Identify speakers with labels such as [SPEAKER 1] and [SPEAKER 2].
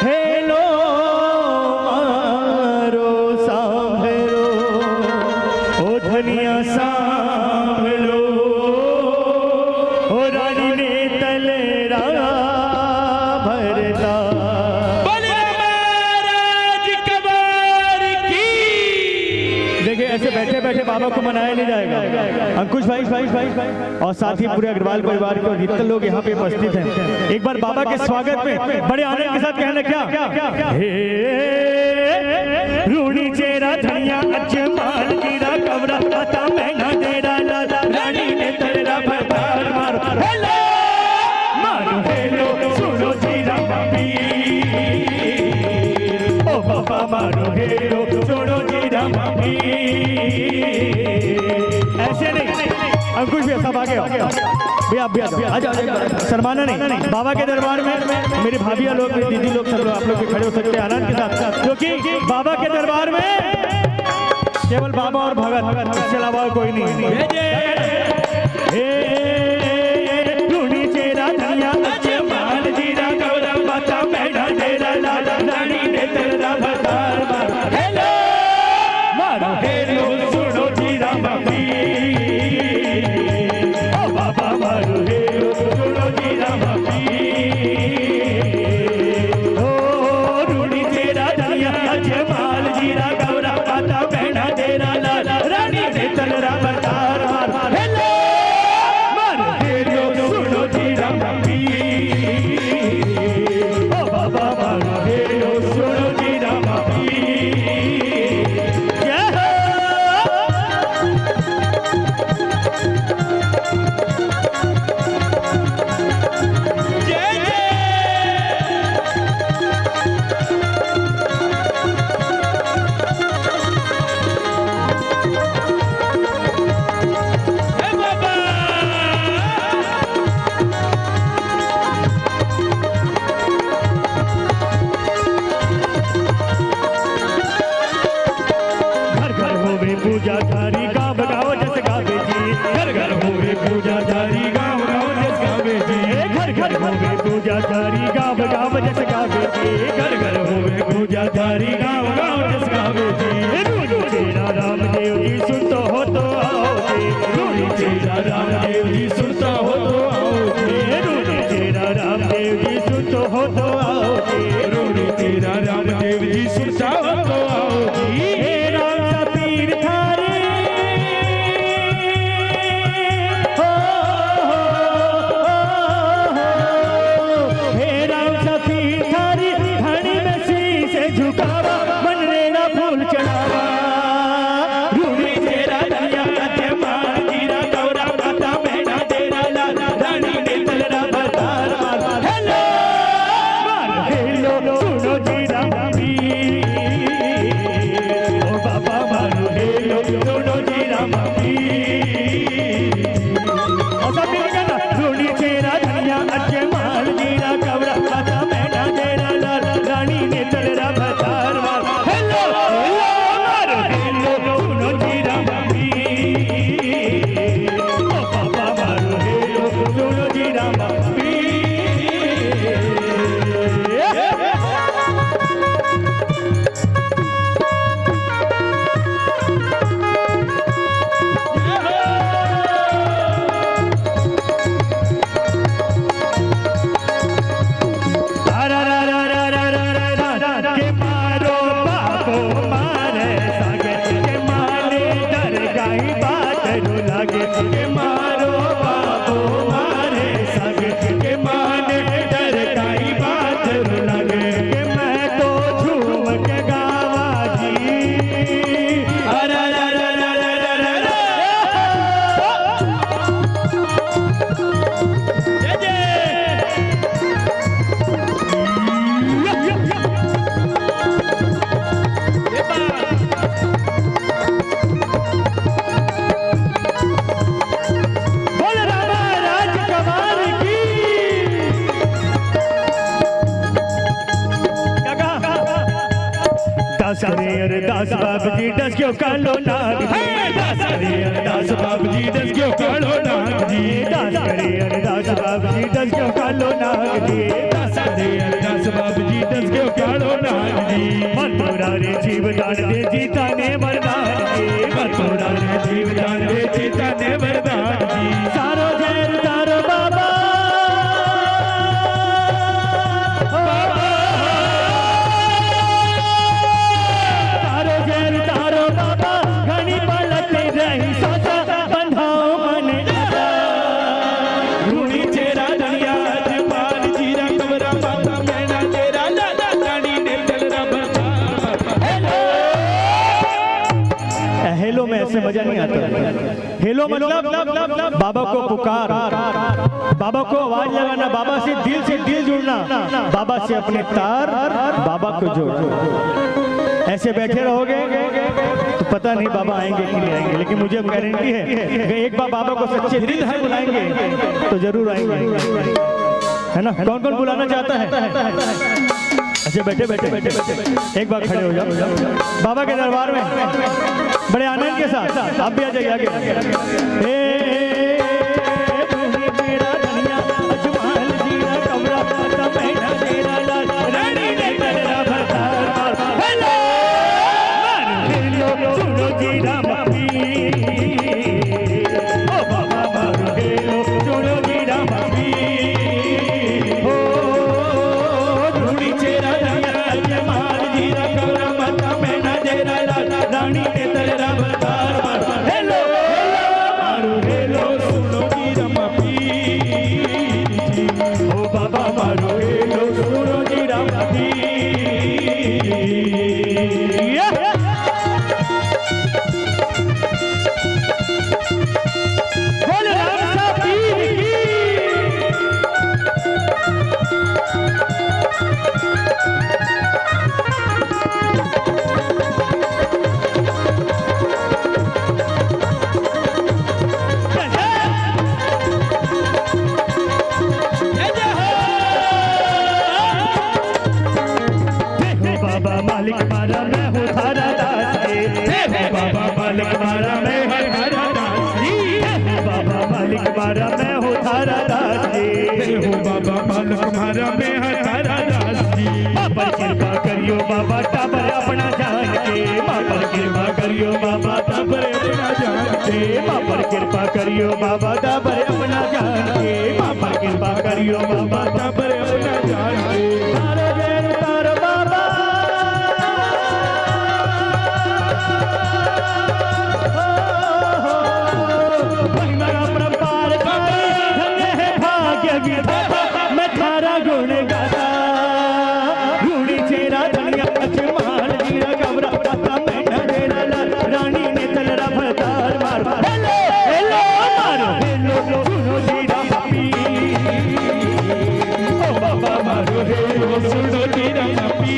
[SPEAKER 1] Hello मारो सांभरो ओ धनिया सांभरो ओ रानी ने तलेरा भरता। देखिए ऐसे बैठे बैठे बाबा को मनाया नहीं जाएगा। अंकुश भाई और साथ ही पूरे अग्रवाल परिवार के जितने लोग यहाँ पे उपस्थित हैं, एक बार बाबा के स्वागत में बड़े आनंद के साथ कहना क्या हे रूड़ी चेहरा धनिया अजमाल गिरा कवरा आता महंगा तेरा लाला रानी ने तेरा भरतार मारो हेलो मारो हेलो सुनो जीरा मम्मी ओ बाबा मारो हेलो सुनो जीरा मम्मी। ऐसे नहीं अंकुश भी सब आगे शर्माना नहीं। बाबा के दरबार में मेरी भाभियां लोग मेरी दीदी लोग सब लोग आप लोग भी खड़े हो सकते हैं आनंद के साथ, क्योंकि बाबा के दरबार में केवल बाबा और भगत, इसके अलावा कोई नहीं। रूड़ी चेहरा धनिया अजमाल जीरा गौरा माता बैठा तेरा लाला रानी ने तेरा भरतार मारो हेलो मारो हेलो सुनो जीरा मम्मी ओ बाबा मारो हेलो सुनो जीरा मम्मी। ओ रूड़ी चेहरा धनिया अजमाल जीरा गौरा माता बैठा तेरा लाला रानी ने तेरा भरतार मारो हेलो मारो हेलो सुनो जीरा मम्मी ओ बाबा मारो हेलो सुनो जीरा मम्मी। पूजाधारी गाँव गाँव जस गावे जी घर घर होवे पूजाधारी गाँव गाँव जस गावे जी घर घर होवे पूजाधारी गाँव गाँव जस गावे जी घर घर होवे पूजाधारी गाँव गाँव जस गावे जी। रूड़ी चेहरा रामदेव जी सुनते हो तो आओ जी रूड़ी चेहरा रामदेव जी सुनते हो तो आओ जी रूड़ी चेहरा रामदेव जी सुनते हो तो आओ जी रूड़ी चेहरा रामदेव जी सुनते हो तो आओ जी। दास करे अरदास बाबू जी दस क्यों कालो नाग दास करे अरदास बाबू जी दस क्यों कालो नाग जी दास करे अरदास अरदास बाबूजी दस क्यों कालो नाग जी
[SPEAKER 2] दस रे अरदास बाबूजी दस क्यों कालो नाग जी
[SPEAKER 1] मथुरा रे जीवदान दे जीता ने वरदान जी
[SPEAKER 2] मथुरा रे जीवदान दे जीता ने वरदान जी
[SPEAKER 1] सारो जैर तारो बाबा सारो जैर तारो बाबा घनी पलट रही सासा बंधाओ मने
[SPEAKER 2] रूड़ी चेरा धनिया जपाल जीरा कमरा माता मैना तेरा लाला रानी ने चलरा बता
[SPEAKER 1] हेलो में ऐसे मजा नहीं आता हेलो मतलब बाबा को पुकार बाबा को आवाज लगाना बाबा से दिल जुड़ना बाबा से अपने तार बाबा को जोड़ ऐसे बैठे रहोगे तो पता नहीं बाबा आएंगे कि नहीं आएंगे लेकिन मुझे गारंटी है कि एक बार बाबा को सच्चे दिल से बुलाएंगे तो जरूर आएंगे है ना कौन कौन बुलाना चाहता है ऐसे बैठे एक बार खड़े हो जाओ बाबा के दरबार में बड़े आनंद के साथ आप भी आ जाइए आगे मेरा धनिया अजमाल जीरा कमरा माता मैना तेरा लाल रानी ने तेरा भरतार हेलो हेलो सुनो जीरा मपी ओ बाबा मारो हेलो सुनो जीरा मपी ओ रूड़ी चेरा धनिया अजमाल जीरा कमरा माता मैना तेरा लाल रानी ने तेरा भरतार हेलो
[SPEAKER 2] मारो हेलो सुनो जीरा मपी
[SPEAKER 1] ओ बाबा मारो हेलो सुनो जीरा मपी बोले राम साहब की बाबा मालिक मारा मैं हूँ थारा दास बाबा मालिक मारा मैं हूँ थारा दास बाबा मालिक मारा मैं हूँ थारा दास
[SPEAKER 2] हो बाबा मालिक मारा मैं हतारा दास जी
[SPEAKER 1] बाबा कृपा करियो बाबा टाबर अपना जान के बाबा कृपा करियो बाबा टाबर अपना जान के बाबा कृपा करियो बाबा टाबर अपना जान के बाबा कृपा करियो बाबा टाबर अपना जान के तारो जैन तारो बाबा महिमा परंपार धन्य है भाग्य विधाता मैं थारा गुण गाता रूड़ी चेरा धनिया अजमाल जीरा कमरा माता मैना तेरा लाल रानी ने तलरा भरतार मार हेलो हेलो मारो हेलो सुनो जीरा मपी ओ बाबा मारो हेलो
[SPEAKER 2] सुनो जीरा मपी